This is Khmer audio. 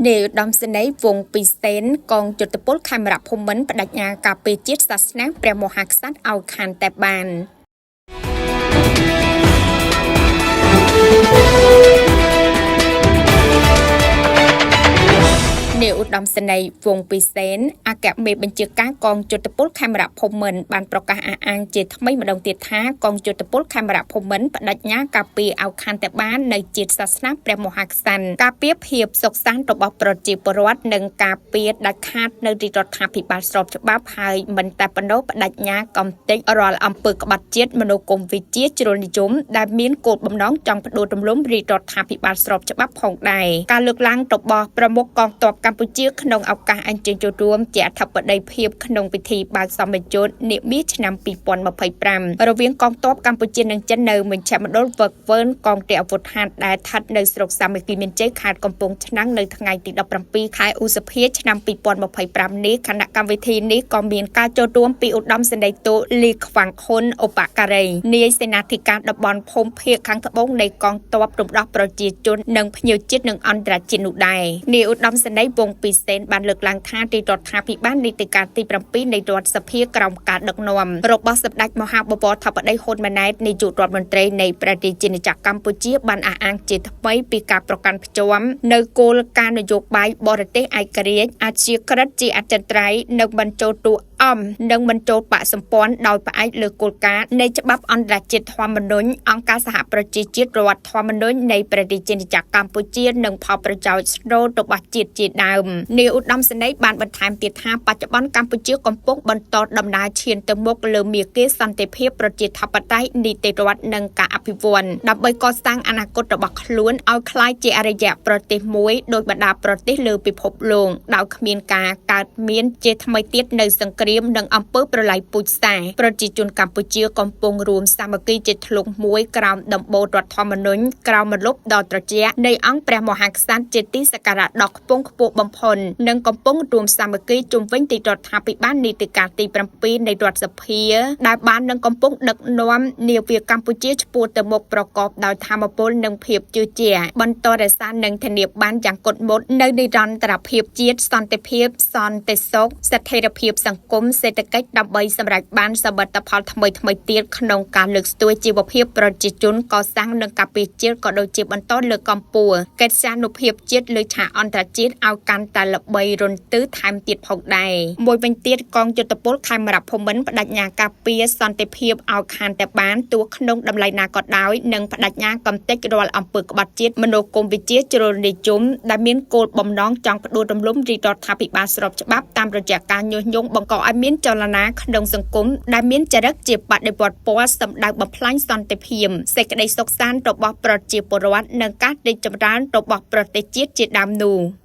នាយឧត្តមសេនីយ៍វង្សពិសេសកងយុទ្ធពលខេមរភូមិន្ទបដិញ្ញាការពារជាតិសាសនាព្រះមហាក្សត្រឲ្យខាន់តែបាននាយឧត្តមសេនីយ៍វង្សពិសេសអគ្គមេបញ្ជាការកងយុទ្ធពលខេមរភូមិន្ទបានប្រកាសអះអាងជាថ្មីម្ដងទៀតថាកងយុទ្ធពលខេមរភូមិន្ទបដិញ្ញាការពារឲ្យខាន់តែបាននៅជាតិសាសនាព្រះមហាក្សត្រការពារភាពសុខសាន្តរបស់ប្រជាពលរដ្ឋនិងការពារដាច់ខាតនៅរាជរដ្ឋាភិបាលស្របច្បាប់ហើយមិនតែប៉ុណ្ណោះបដិញ្ញាកំទេចរាល់អំពើក្បត់ជាតិមនោគមវិជ្ជាជ្រុលនិយមដែលមានគោលបំណងចង់ផ្ដួលរំលំរាជរដ្ឋាភិបាលស្របច្បាប់ផងដែរការលើកឡើងរបស់ប្រមុខកងទ័ពកម្ពុជាក្នុងឱកាសអញ្ជើញចូលរួមជាអធិបតីភាពក្នុងពិធីបើកសម្ពជុតនាមាសឆ្នាំ2025រវាងកងទ័ពកម្ពុជានិងចិននៅមជ្ឈមណ្ឌលវឹកវើនកងទ័ពអាវុធហត្ថដែលស្ថិតនៅស្រុកសាមគ្គីមានជ័យខេត្តកំពង់ឆ្នាំងនៅថ្ងៃទី17ខែឧសភាឆ្នាំ2025នេះគណៈកម្មវិធីនេះក៏មានការចូលរួមពីឧត្តមសេនីយ៍តូលីខ្វាំងខុនឧបការីនាយសេនាធិការតំបន់ភូមិភាគខាងត្បូងនៃកងទ័ពរំដោះប្រជាជននិងភ្ញៀវជាតិនិងអន្តរជាតិនោះដែរនាយឧត្តមសេនីយ៍វង្សពិសេសបានលើកឡើងថារាជរដ្ឋាភិបាលនីតិកាលទី7នៃរដ្ឋសភាក្រោមការដឹកនាំរបស់សម្ដេចមហាបវរធិបតីហ៊ុនម៉ាណែតនាយករដ្ឋមន្ត្រីនៃប្រជាជាតិកម្ពុជាបានអះអាងជាថ្មីពីការប្រកាន់ភ្ជាប់នៅគោលការណ៍នយោបាយបរទេសឯករាជ្យអាជាក្រិតជាអចិន្ត្រៃយ៍និងបញ្ចូលតួនិងបញ្ចូលបកសម្ព័ន្ធដោយផ្អែកលើគោលការណ៍នៃច្បាប់អន្តរជាតិធម្មនុញ្ញអង្គការសហប្រជាជាតិរដ្ឋធម្មនុញ្ញនៃប្រជាជាតិកម្ពុជានិងផលប្រយោជន៍ស្នូលរបស់ជាតិជាដើមនាយឧត្តមសេនីយ៍បានបន្ថែមទៀតថាបច្ចុប្បន្នកម្ពុជាកំពុងបន្តដំណើរឈានទៅមុខលើមាគ៌ាសន្តិភាពប្រជាធិបតេយ្យនីតិរដ្ឋនិងការអភិវឌ្ឍដើម្បីកសាងអនាគតរបស់ខ្លួនឲ្យក្លាយជាអរិយប្រទេសមួយដោយបណ្ដាប្រទេសលើពិភពលោកដោយគ្មានការកើតមានជាថ្មីទៀតនៅសង្គ្រាមនិងអំពើប្រល័យពូជសាសន៍ប្រជាជនកម្ពុជាកំពុងរួមសាមគ្គីជាធ្លុងមួយក្រោមដំបូលរដ្ឋធម្មនុញ្ញក្រោមម្លប់ដ៏ត្រជាក់នៃអង្គព្រះមហាក្សត្រជាទីសក្ការៈដ៏ខ្ពង់ខ្ពស់បំផុតនិងកំពុងរួមសាមគ្គីជុំវិញទីរដ្ឋាភិបាលនីតិកាលទី7នៃរដ្ឋសភាដែលបាននឹងកំពុងដឹកនាំនាវាកម្ពុជាឆ្ពោះទៅមុខប្រកបដោយធម៌ពលនិងភាពជឿជាក់បន្តរក្សានិងធានាបានយ៉ាងគត់មុតនៅនិរន្តរភាពជាតិសន្តិភាពសន្តិសុខស្ថិរភាពសង្គមសេដ្ឋកិច្ចដើម្បីសម្រេចបានសមិទ្ធផលថ្មីៗទៀតក្នុងការលើកស្ទួយជីវភាពប្រជាជនកសាងនិងការពារជាតិក៏ដូចជាបន្តលើកកម្ពស់កិត្យានុភាពជាតិលើឆាកអន្តរជាតិឲ្យកាន់តែល្បីរន្ទឺថែមទៀតផងដែរមួយវិញទៀតកងយុទ្ធពលខេមរភូមិន្ទបដិញ្ញាការពារសន្តិភាពឲ្យខាន់តែបានទោះក្នុងតម្លៃណាក៏ដោយនិងបដិញ្ញាកំទេចរាល់អំពើក្បត់ជាតិមនោគមវិជ្ជាជ្រុលនិយមដែលមានគោលបំណងចង់ផ្ដួលរំលំរាជរដ្ឋាភិបាលស្របច្បាប់តាមរយៈការញុះញង់បង្កឲ្យមានចលនាក្នុងសង្គមដែលមានចរិតជាបដិវត្តពណ៌សម្ដៅបំផ្លាញសន្តិភាពសេចក្តីសុខសាន្តរបស់ប្រជាពលរដ្ឋនិងការរីកចម្រើនរបស់ប្រទេសជាតិជាដើមនោះ